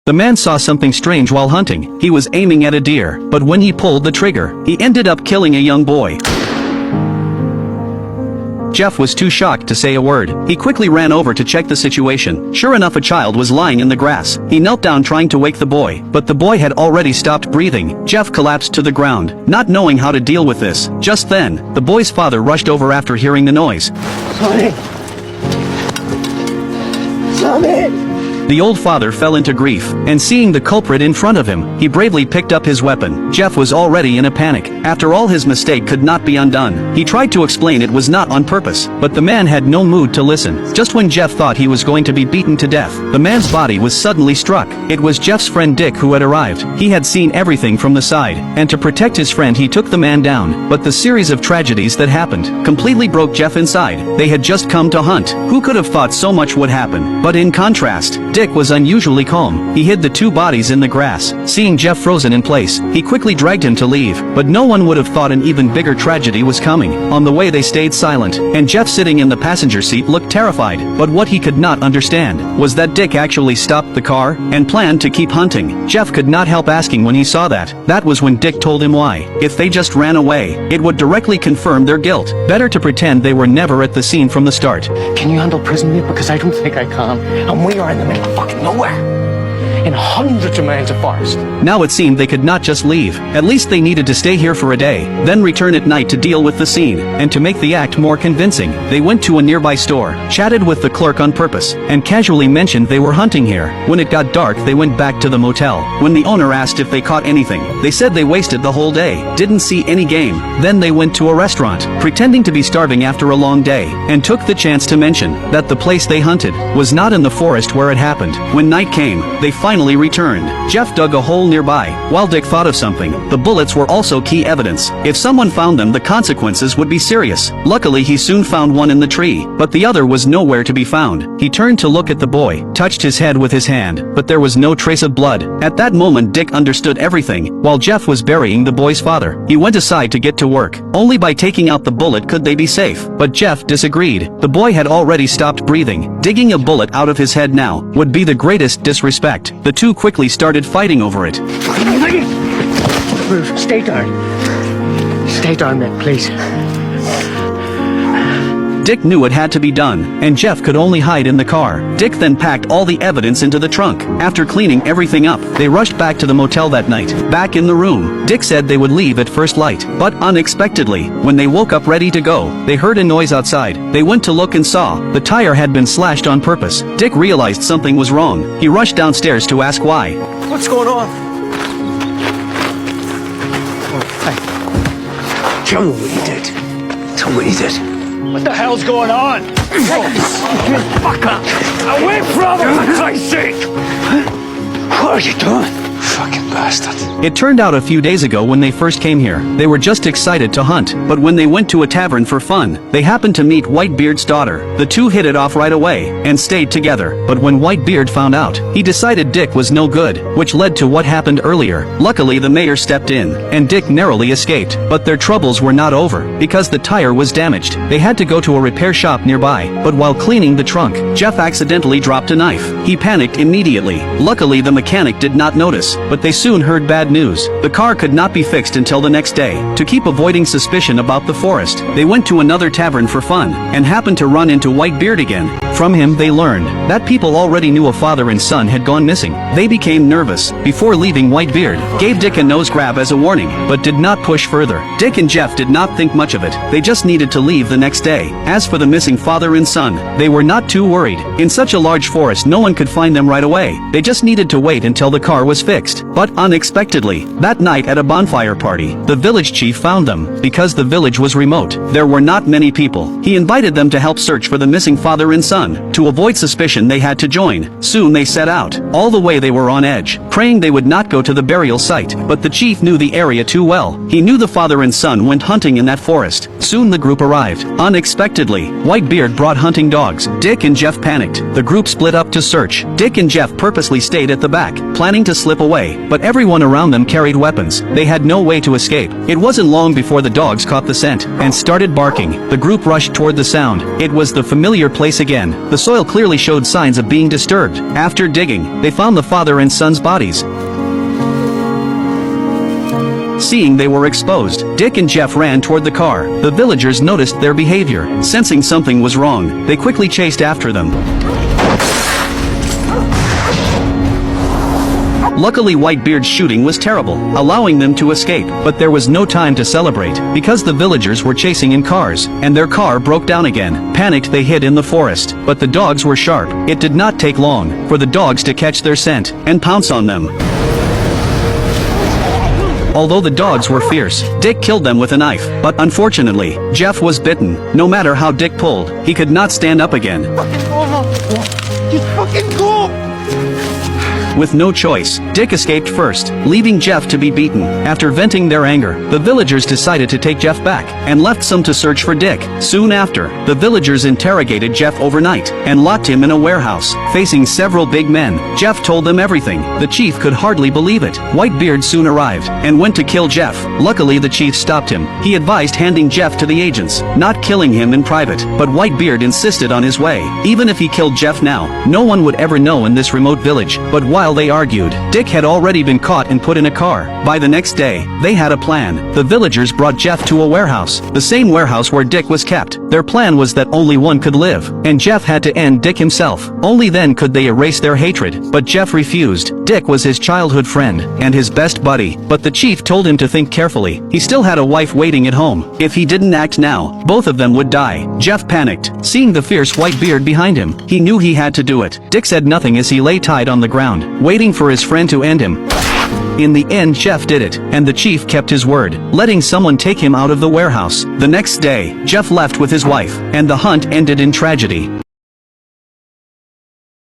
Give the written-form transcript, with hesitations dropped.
The man saw something strange while hunting. He was aiming at a deer, but when he pulled the trigger, he ended up killing a young boy. Jeff was too shocked to say a word. He quickly ran over to check the situation. Sure enough, a child was lying in the grass. He knelt down trying to wake the boy, but the boy had already stopped breathing. Jeff collapsed to the ground, not knowing how to deal with this. Just then, the boy's father rushed over after hearing the noise. Sonny! Sonny! The old father fell into grief, and seeing the culprit in front of him, he bravely picked up his weapon. Jeff was already in a panic. After all, his mistake could not be undone. He tried to explain it was not on purpose, but the man had no mood to listen. Just when Jeff thought he was going to be beaten to death, the man's body was suddenly struck. It was Jeff's friend Dick who had arrived. He had seen everything from the side, and to protect his friend he took the man down. But the series of tragedies that happened completely broke Jeff inside. They had just come to hunt. Who could have thought so much would happen? But in contrast, Dick was unusually calm. He hid the two bodies in the grass. Seeing Jeff frozen in place, he quickly dragged him to leave, but no one would have thought an even bigger tragedy was coming. On the way they stayed silent, and Jeff sitting in the passenger seat looked terrified. But what he could not understand was that Dick actually stopped the car and planned to keep hunting. Jeff could not help asking when he saw that. That was when Dick told him why. If they just ran away, it would directly confirm their guilt. Better to pretend they were never at the scene from the start. Can you handle prison meat? Because I don't think I can. And we are in the middle of fucking nowhere. In hundreds of miles of forest. Now it seemed they could not just leave. At least they needed to stay here for a day, then return at night to deal with the scene. And to make the act more convincing, they went to a nearby store, chatted with the clerk on purpose, and casually mentioned they were hunting here. When it got dark, they went back to the motel. When the owner asked if they caught anything, they said they wasted the whole day, didn't see any game. Then they went to a restaurant, pretending to be starving after a long day, and took the chance to mention that the place they hunted was not in the forest where it happened. When night came, they finally returned. Jeff dug a hole nearby, while Dick thought of something. The bullets were also key evidence. If someone found them, the consequences would be serious. Luckily, he soon found one in the tree, but the other was nowhere to be found. He turned to look at the boy, touched his head with his hand, but there was no trace of blood. At that moment, Dick understood everything. While Jeff was burying the boy's father, he went aside to get to work. Only by taking out the bullet could they be safe. But Jeff disagreed. The boy had already stopped breathing. Digging a bullet out of his head now would be the greatest disrespect. The two quickly started fighting over it. Stay down. Stay down, mate, please. Dick knew it had to be done, and Jeff could only hide in the car. Dick then packed all the evidence into the trunk. After cleaning everything up, they rushed back to the motel that night. Back in the room, Dick said they would leave at first light. But unexpectedly, when they woke up ready to go, they heard a noise outside. They went to look and saw the tire had been slashed on purpose. Dick realized something was wrong. He rushed downstairs to ask why. What's going on? Tell me what you did. Tell me what you did. What the hell's going on? Fuck up! Away from him, for Christ's sake! What are you doing? Fucking bastard. It turned out a few days ago when they first came here, they were just excited to hunt, but when they went to a tavern for fun, they happened to meet Whitebeard's daughter. The two hit it off right away, and stayed together, but when Whitebeard found out, he decided Dick was no good, which led to what happened earlier. Luckily the mayor stepped in, and Dick narrowly escaped, but their troubles were not over, because the tire was damaged. They had to go to a repair shop nearby, but while cleaning the trunk, Jeff accidentally dropped a knife. He panicked immediately. Luckily the mechanic did not notice, but they soon heard bad news. The car could not be fixed until the next day. To keep avoiding suspicion about the forest, they went to another tavern for fun, and happened to run into Whitebeard again. From him they learned that people already knew a father and son had gone missing. They became nervous. Before leaving, Whitebeard gave Dick a nose grab as a warning, but did not push further. Dick and Jeff did not think much of it. They just needed to leave the next day. As for the missing father and son, they were not too worried. In such a large forest, no one could find them right away. They just needed to wait until the car was fixed. But unexpectedly, that night at a bonfire party, the village chief found them. Because the village was remote, there were not many people. He invited them to help search for the missing father and son. To avoid suspicion, they had to join. Soon they set out. All the way they were on edge, praying they would not go to the burial site. But the chief knew the area too well. He knew the father and son went hunting in that forest. Soon the group arrived. Unexpectedly, Whitebeard brought hunting dogs. Dick and Jeff panicked. The group split up to search. Dick and Jeff purposely stayed at the back, planning to slip away, but everyone around them carried weapons. They had no way to escape. It wasn't long before the dogs caught the scent and started barking. The group rushed toward the sound. It was the familiar place again. The soil clearly showed signs of being disturbed. After digging, they found the father and son's bodies. Seeing they were exposed, Dick and Jeff ran toward the car. The villagers noticed their behavior. Sensing something was wrong, they quickly chased after them. Luckily, Whitebeard's shooting was terrible, allowing them to escape, but there was no time to celebrate, because the villagers were chasing in cars, and their car broke down again. Panicked, they hid in the forest, but the dogs were sharp. It did not take long for the dogs to catch their scent and pounce on them. Although the dogs were fierce, Dick killed them with a knife, but unfortunately, Jeff was bitten. No matter how Dick pulled, he could not stand up again. Just fucking go! With no choice, Dick escaped first, leaving Jeff to be beaten. After venting their anger, the villagers decided to take Jeff back, and left some to search for Dick. Soon after, the villagers interrogated Jeff overnight, and locked him in a warehouse, facing several big men. Jeff told them everything. The chief could hardly believe it. Whitebeard soon arrived, and went to kill Jeff. Luckily, the chief stopped him. He advised handing Jeff to the agents, not killing him in private, but Whitebeard insisted on his way. Even if he killed Jeff now, no one would ever know in this remote village. But while they argued, Dick had already been caught and put in a car. By the next day, they had a plan. The villagers brought Jeff to a warehouse, the same warehouse where Dick was kept. Their plan was that only one could live, and Jeff had to end Dick himself. Only then could they erase their hatred, but Jeff refused. Dick was his childhood friend, and his best buddy, but the chief told him to think carefully. He still had a wife waiting at home. If he didn't act now, both of them would die. Jeff panicked, seeing the fierce Whitebeard behind him. He knew he had to do it. Dick said nothing as he lay tied on the ground, waiting for his friend to end him. In the end, Jeff did it, and the chief kept his word, letting someone take him out of the warehouse. The next day, Jeff left with his wife, and the hunt ended in tragedy.